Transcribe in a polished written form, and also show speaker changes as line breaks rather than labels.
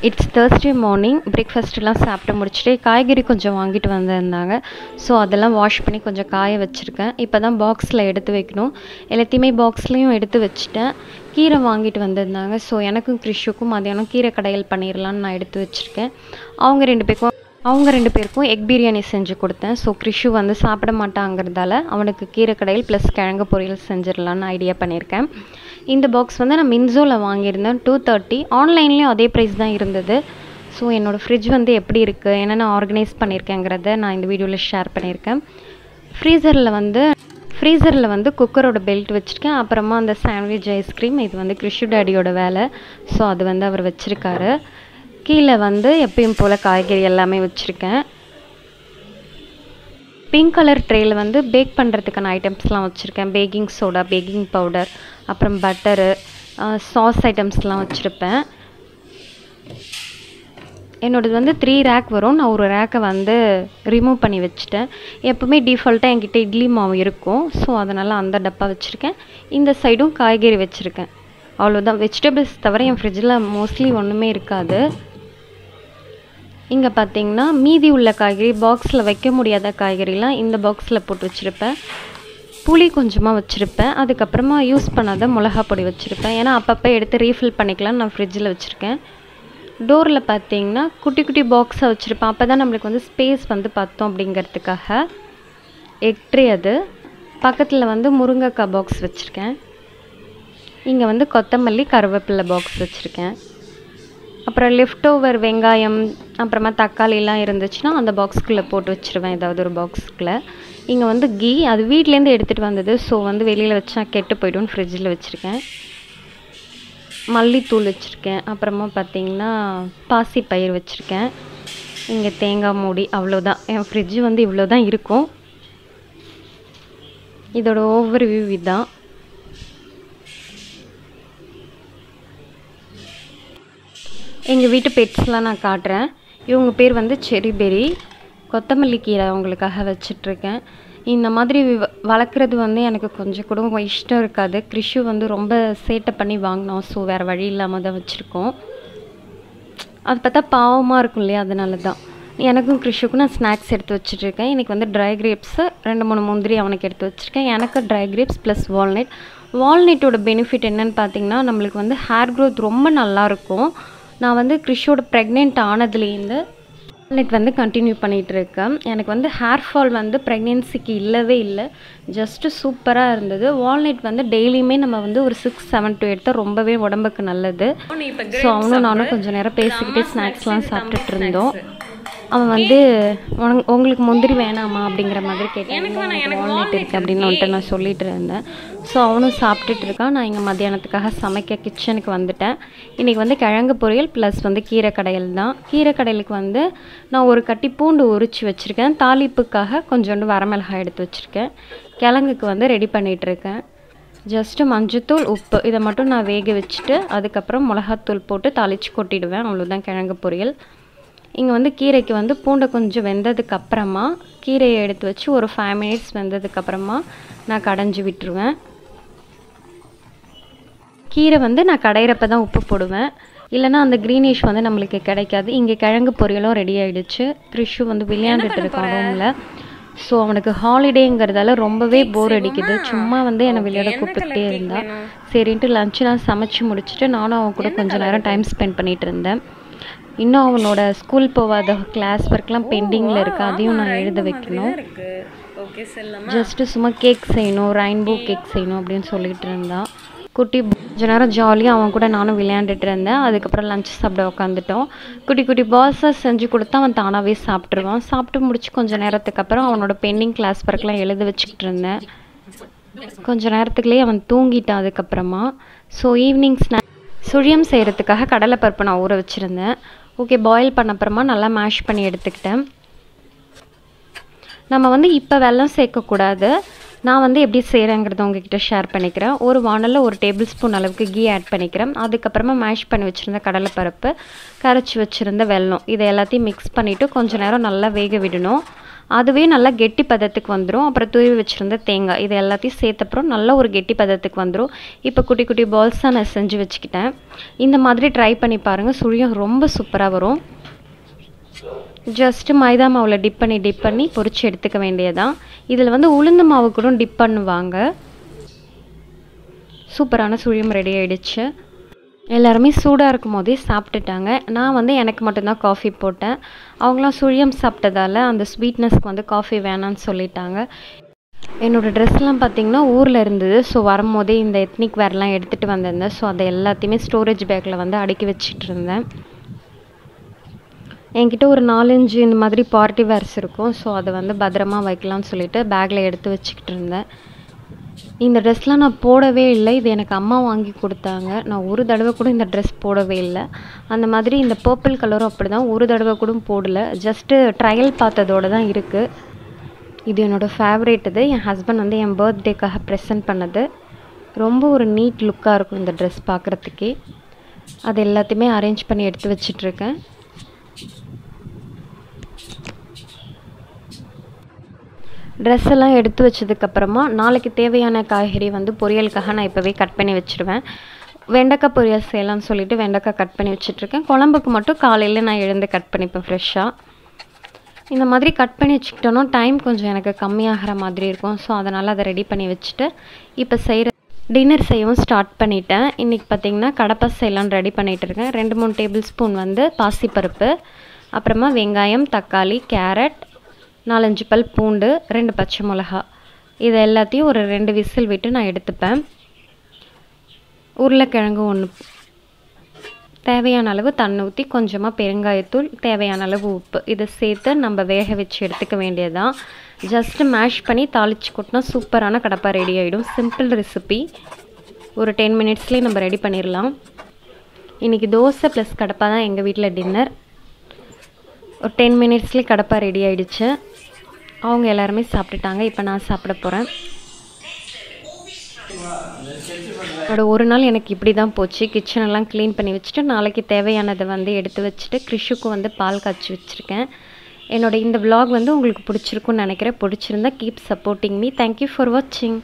It's Thursday morning. பிரேக்ஃபாஸ்ட்லாம் சாப்பிட்டு முடிச்சுட்டு காய்கறி கொஞ்சம் வாங்கிட்டு வந்திருந்தாங்க. ஸோ அதெல்லாம் வாஷ் பண்ணி கொஞ்சம் காய வச்சுருக்கேன். இப்போ தான் பாக்ஸில் எடுத்து வைக்கணும். எல்லாத்தையுமே பாக்ஸ்லேயும் எடுத்து வச்சுட்டேன். கீரை வாங்கிட்டு வந்திருந்தாங்க. ஸோ எனக்கும் கிறிஷுக்கும் மதியானம் கீரை கடையல் பண்ணிடலான்னு நான் எடுத்து வச்சுருக்கேன். அவங்க ரெண்டு பேருக்கும் எக் பிரியாணி செஞ்சு கொடுத்தேன். ஸோ கிறிஷு வந்து சாப்பிட மாட்டாங்கிறதால அவனுக்கு கீரை கடையல் ப்ளஸ் கிழங்கு பொரியல் செஞ்சிடலான்னு ஐடியா பண்ணியிருக்கேன். இந்த பாக்ஸ் வந்து நான் மின்சோவில் வாங்கியிருந்தேன் 230. ஆன்லைன்லேயும் அதே ப்ரைஸ் தான் இருந்தது. ஸோ என்னோடய ஃப்ரிட்ஜ் வந்து எப்படி இருக்குது, என்னென்ன ஆர்கனைஸ் பண்ணியிருக்கேங்கிறத நான் இந்த வீடியோவில் ஷேர் பண்ணியிருக்கேன். ஃப்ரீசரில் வந்து குக்கரோட பெல்ட் வச்சுருக்கேன். அப்புறமா அந்த சாண்ட்விச் ஐஸ்கிரீம், இது வந்து கிறிஷு டேடியோட வேலை. ஸோ அது வந்து அவர் வச்சுருக்காரு. கீழே வந்து எப்பயும் போல் காய்கறி எல்லாமே வச்சுருக்கேன். பிங்க் கலர் ட்ரேயில் வந்து பேக் பண்ணுறதுக்கான ஐட்டம்ஸ்லாம் வச்சுருக்கேன். பேக்கிங் சோடா, பேக்கிங் பவுடர், அப்புறம் பட்டரு, சாஸ் ஐட்டம்ஸ்லாம் வச்சுருப்பேன். என்னோடது வந்து 3 ரேக் வரும். நான் ஒரு ரேக்கை வந்து ரிமூவ் பண்ணி வச்சுட்டேன். எப்போவுமே டிஃபால்ட்டாக என்கிட்ட இட்லி மாவு இருக்கும். ஸோ அதனால் அந்த டப்பா வச்சுருக்கேன். இந்த சைடும் காய்கறி வச்சுருக்கேன். அவ்வளோதான். வெஜிடபிள்ஸ் தவிர என் ஃப்ரிட்ஜில் மோஸ்ட்லி ஒன்றுமே இருக்காது. இங்கே பார்த்தீங்கன்னா மீதி உள்ள காய்கறி, பாக்ஸில் வைக்க முடியாத காய்கறிலாம் இந்த பாக்ஸில் போட்டு வச்சுருப்பேன். புளி கொஞ்சமாக வச்சுருப்பேன். அதுக்கப்புறமா யூஸ் பண்ணாத மிளகா பொடி வச்சுருப்பேன். ஏன்னா அப்பப்போ எடுத்து ரீஃபில் பண்ணிக்கலாம்னு நான் ஃப்ரிட்ஜில் வச்சுருக்கேன். டோரில் பார்த்தீங்கன்னா குட்டி குட்டி பாக்ஸாக வச்சுருப்பேன். அப்போ தான் நம்மளுக்கு வந்து ஸ்பேஸ் வந்து பார்த்தோம் அப்படிங்கிறதுக்காக. எக் ட்ரே அது. பக்கத்தில் வந்து முருங்கைக்காய் பாக்ஸ் வச்சுருக்கேன். இங்கே வந்து கொத்தமல்லி, கருவேப்பிலை பாக்ஸ் வச்சுருக்கேன். அப்புறம் லெஃப்ட் ஓவர் வெங்காயம், அப்புறமா தக்காளிலாம் இருந்துச்சுன்னா அந்த பாக்ஸ்குள்ளே போட்டு வச்சுருவேன், ஏதாவது ஒரு பாக்ஸ்குள்ளே. இங்கே வந்து கீ, அது வீட்லேருந்து எடுத்துகிட்டு வந்தது. ஸோ வந்து வெளியில் வச்சா கெட்டு போய்டும், ஃப்ரிட்ஜில் வச்சுருக்கேன். மல்லித்தூள் வச்சுருக்கேன். அப்புறமா பார்த்திங்கன்னா பாசிப்பயிர் வச்சுருக்கேன். இங்கே தேங்காய் மூடி. அவ்வளோதான். என் ஃப்ரிட்ஜு வந்து இவ்வளோ தான் இருக்கும். இதோட ஓவர் வியூ இதுதான். எங்கள் வீட்டு பெட்ஸ்லாம் நான் காட்டுறேன். இவங்க பேர் வந்து செரிபெரி. கொத்தமல்லி கீரை அவங்களுக்காக வச்சிட்ருக்கேன். இந்த மாதிரி வளர்க்குறது வந்து எனக்கு கொஞ்சம் கூட இஷ்டம் இருக்காது. கிறிஷு வந்து ரொம்ப சேட்டை பண்ணி வாங்கினோம். ஸோ வேறு வழி இல்லாமல் தான் வச்சுருக்கோம். அது பார்த்தா பாவமாக இருக்கும் இல்லையா, அதனால தான். எனக்கும் கிறிஷுக்கும் நான் ஸ்நாக்ஸ் எடுத்து வச்சுட்ருக்கேன். இன்றைக்கி வந்து ட்ரை கிரேப்ஸு 2-3 முந்திரி அவனுக்கு எடுத்து வச்சுருக்கேன். எனக்கு ட்ரை கிரேப்ஸ் ப்ளஸ் வால்நட். வால்நட்டோட பெனிஃபிட் என்னென்னு பார்த்தீங்கன்னா, நம்மளுக்கு வந்து ஹேர் க்ரோத் ரொம்ப நல்லாயிருக்கும். நான் வந்து கிறிஷோட ப்ரெக்னென்ட் ஆனதுலேருந்து வால்நட் வந்து கண்டினியூ பண்ணிகிட்ருக்கேன். எனக்கு வந்து ஹேர் ஃபால் வந்து ப்ரெக்னென்சிக்கு இல்லவே இல்லை. ஜஸ்ட்டு சூப்பராக இருந்தது. வால்நட் வந்து டெய்லியுமே நம்ம வந்து ஒரு 6-7 எடுத்தால் ரொம்பவே உடம்புக்கு நல்லது. ஸோ அவனும் நானும் கொஞ்சம் நேரம் பேசிக்கிட்டே ஸ்நாக்ஸ்லாம் சாப்பிட்டுட்டு இருந்தோம். அவன் வந்து உங்களுக்கு முந்திரி வேணாமா அப்படிங்கிற மாதிரி கேட்டேன். வால்நட் இருக்குது அப்படின்னு வந்துட்டு நான் சொல்லிட்டு இருந்தேன். ஸோ அவனும் சாப்பிட்டுட்டு இருக்கான். நான் இங்கே மத்தியானத்துக்காக சமைக்க கிச்சனுக்கு வந்துட்டேன். இன்றைக்கி வந்து கிழங்கு பொரியல் ப்ளஸ் வந்து கீரை கடையல் தான். கீரை கடையலுக்கு வந்து நான் ஒரு கட்டி பூண்டு உரித்து வச்சுருக்கேன். தாளிப்புக்காக கொஞ்சோண்டு வரமிளகாய் எடுத்து வச்சுருக்கேன். கிழங்குக்கு வந்து ரெடி பண்ணிகிட்ருக்கேன். ஜஸ்ட்டு மஞ்சத்தூள், உப்பு இதை மட்டும் நான் வேக வச்சுட்டு அதுக்கப்புறம் மிளகாத்தூள் போட்டு தாளித்து கொட்டிடுவேன். அவ்வளோதான் கிழங்கு பொரியல். இங்கே வந்து கீரைக்கு வந்து பூண்டை கொஞ்சம் வெந்ததுக்கப்புறமா கீரையை எடுத்து வச்சு ஒரு 5 மினிட்ஸ் வெந்ததுக்கப்புறமா நான் கடைஞ்சி விட்டுருவேன். கீரை வந்து நான் கடையிறப்ப தான் உப்பு போடுவேன், இல்லைனா அந்த க்ரீனிஷ் வந்து நம்மளுக்கு கிடைக்காது. இங்கே கிழங்கு பொரியலும் ரெடி ஆகிடுச்சு. கிறிஷு வந்து விளையாண்டுட்டு இருக்கான் ரூமில். ஸோ அவனுக்கு ஹாலிடேங்கிறதால ரொம்பவே போர் அடிக்குது. சும்மா வந்து என்னை விளையாட கூப்பிட்டுக்கிட்டே இருந்தான். சரின்ட்டு லஞ்செலாம் சமைச்சு முடிச்சுட்டு நானும் அவன் கூட கொஞ்சம் நேரம் டைம் ஸ்பெண்ட் பண்ணிகிட்டு இருந்தேன். இன்னும் அவனோட ஸ்கூல் போகாத கிளாஸ் ஒர்க்லாம் பெண்டிங்கில் இருக்குது. அதையும் நான் எழுத வைக்கணும். ஜஸ்ட்டு சும்மா கேக் செய்யணும், ரெயின்போ கேக் செய்யணும் அப்படின்னு சொல்லிகிட்டு இருந்தான். குட்டி கொஞ்ச நேரம் ஜாலியாக அவன் கூட நானும் விளையாண்டுட்டு இருந்தேன். அதுக்கப்புறம் லஞ்ச் சாப்பிட உட்காந்துட்டோம். குட்டி குட்டி பால்ஸாக செஞ்சு கொடுத்தா அவன் தானாகவே சாப்பிட்ருவான். சாப்பிட்டு முடிச்சு கொஞ்சம் நேரத்துக்கு அப்புறம் அவனோட பெண்டிங் கிளாஸ் ஒர்க்லாம் எழுத வச்சுக்கிட்டு இருந்தேன். கொஞ்சம் நேரத்துக்குள்ளேயே அவன் தூங்கிட்டான். அதுக்கப்புறமா ஸோ ஈவினிங் சுழியம் செய்கிறதுக்காக கடலைப்பருப்பு நான் ஊற வச்சுருந்தேன். ஓகே, பாயில் பண்ண அப்புறமா நல்லா மேஷ் பண்ணி எடுத்துக்கிட்டேன். நம்ம வந்து இப்போ வெல்லம் சேர்க்கக்கூடாது. நான் வந்து எப்படி செய்கிறேங்கிறத உங்ககிட்ட ஷேர் பண்ணிக்கிறேன். ஒரு வானலில் 1 டேபிள் ஸ்பூன் அளவுக்கு கீ ஆட் பண்ணிக்கிறேன். அதுக்கப்புறமா மேஷ் பண்ணி வச்சுருந்த கடலைப்பருப்பு, கரைச்சி வச்சுருந்த வெல்லம், இதை எல்லாத்தையும் மிக்ஸ் பண்ணிவிட்டு கொஞ்சம் நேரம் நல்லா வேக விடணும். அதுவே நல்லா கெட்டி பதத்துக்கு வந்துடும். அப்புறம் துருவி வச்சுருந்த தேங்காய் இது எல்லாத்தையும் சேர்த்தப்புறம் நல்லா ஒரு கெட்டி பதத்துக்கு வந்துடும். இப்போ குட்டி குட்டி பால்ஸாக நான் செஞ்சு வச்சுக்கிட்டேன். இந்த மாதிரி ட்ரை பண்ணி பாருங்கள், சுழியம் ரொம்ப சூப்பராக வரும். ஜஸ்ட்டு மைதா மாவில் டிப் பண்ணி பொரிச்சு எடுத்துக்க வேண்டியதான். இதில் வந்து உளுந்து மாவு கூட டிப் பண்ணுவாங்க. சூப்பரான சுழியம் ரெடி ஆகிடுச்சு. எல்லாருமே சூடாக இருக்கும் போதே சாப்பிட்டுட்டாங்க. நான் வந்து எனக்கு மட்டும்தான் காஃபி போட்டேன். அவங்களாம் சுழியம் சாப்பிட்டதால அந்த ஸ்வீட்னஸ்க்கு வந்து காஃபி வேணான்னு சொல்லிட்டாங்க. என்னோடய ட்ரெஸ்லாம் பார்த்திங்கன்னா ஊரில் இருந்தது. ஸோ வரும்போதே இந்த எத்னிக் வேர்லாம் எடுத்துகிட்டு வந்திருந்தேன். ஸோ அதை எல்லாத்தையுமே ஸ்டோரேஜ் பேக்கில் வந்து அடுக்கி வச்சுட்டு இருந்தேன். என்கிட்ட ஒரு 4-5 இந்த மாதிரி பார்ட்டி வேர்ஸ் இருக்கும். ஸோ அதை வந்து பத்திரமா வைக்கலாம்னு சொல்லிட்டு பேக்கில் எடுத்து வச்சுக்கிட்டு இருந்தேன். இந்த ட்ரெஸ்லாம் நான் போடவே இல்லை. இது எனக்கு அம்மா வாங்கி கொடுத்தாங்க. நான் ஒரு தடவை கூட இந்த ட்ரெஸ் போடவே இல்லை. அந்த மாதிரி இந்த பர்பிள் கலரும் அப்படி தான், ஒரு தடவை கூட போடல. ஜஸ்ட்டு ட்ரையல் பார்த்ததோடு தான் இருக்குது. இது என்னோடய ஃபேவரேட். இது என் ஹஸ்பண்ட் வந்து என் பர்த்டேக்காக ப்ரெசென்ட் பண்ணது. ரொம்ப ஒரு நீட் லுக்காக இருக்கும் இந்த ட்ரெஸ் பார்க்குறதுக்கே. அது எல்லாத்தையுமே அரேஞ்ச் பண்ணி எடுத்து வச்சிட்ருக்கேன். ட்ரெஸ் எல்லாம் எடுத்து வச்சதுக்கப்புறமா நாளைக்கு தேவையான காய்கறி வந்து பொரியலுக்காக நான் இப்போவே கட் பண்ணி வச்சுருவேன். வெண்டைக்காய் பொரியல் செய்யலாம்னு சொல்லிட்டு வெண்டைக்காய் கட் பண்ணி வச்சிட்ருக்கேன். குழம்புக்கு மட்டும் காலையில் நான் எழுந்து கட் பண்ணிப்பேன் ஃப்ரெஷ்ஷாக. இந்த மாதிரி கட் பண்ணி வச்சுக்கிட்டோன்னா டைம் கொஞ்சம் எனக்கு கம்மியாகிற மாதிரி இருக்கும். ஸோ அதனால் அதை ரெடி பண்ணி வச்சுட்டு இப்போ டின்னர் செய்யவும் ஸ்டார்ட் பண்ணிட்டேன். இன்றைக்கி பார்த்திங்கன்னா கடப்பா செய்யலாம் ரெடி பண்ணிகிட்டு இருக்கேன். 2-3 டேபிள் ஸ்பூன் வந்து பாசிப்பருப்பு, அப்புறமா வெங்காயம், தக்காளி, கேரட், 4-5 பல் பூண்டு, 2 பச்சை மிளகா, இதை எல்லாத்தையும் ஒரு 2 விசில் விட்டு நான் எடுத்துப்பேன். உருளைக்கிழங்கு 1, தேவையான அளவு தண்ணி ஊற்றி கொஞ்சமாக பெருங்காயத்தூள், தேவையான அளவு உப்பு, இதை சேர்த்து நம்ம வேக வச்சு எடுத்துக்க வேண்டியதான். ஜஸ்ட்டு மேஷ் பண்ணி தாளித்து கொட்டினா சூப்பரான கடப்பா ரெடி ஆகிடும். சிம்பிள் ரெசிபி, ஒரு 10 மினிட்ஸ்லேயே நம்ம ரெடி பண்ணிடலாம். இன்றைக்கி தோசை ப்ளஸ் கடப்பா தான் எங்கள் வீட்டில் டின்னர். ஒரு 10 மினிட்ஸ்லேயே கடப்பா ரெடி ஆகிடுச்சு. அவங்க எல்லாருமே சாப்பிட்டுட்டாங்க. இப்போ நான் சாப்பிட போகிறேன். ஒரு நாள் எனக்கு இப்படி தான் போச்சு. கிச்சனெல்லாம் க்ளீன் பண்ணி வச்சுட்டு நாளைக்கு தேவையானதை வந்து எடுத்து வச்சுட்டு கிறிஷுக்கும் வந்து பால் காய்ச்சி வச்சுருக்கேன். என்னோட இந்த vlog வந்து உங்களுக்கு பிடிச்சிருக்குன்னு நினைக்கிறேன். பிடிச்சிருந்தா keep supporting me. Thank you for வாட்சிங்.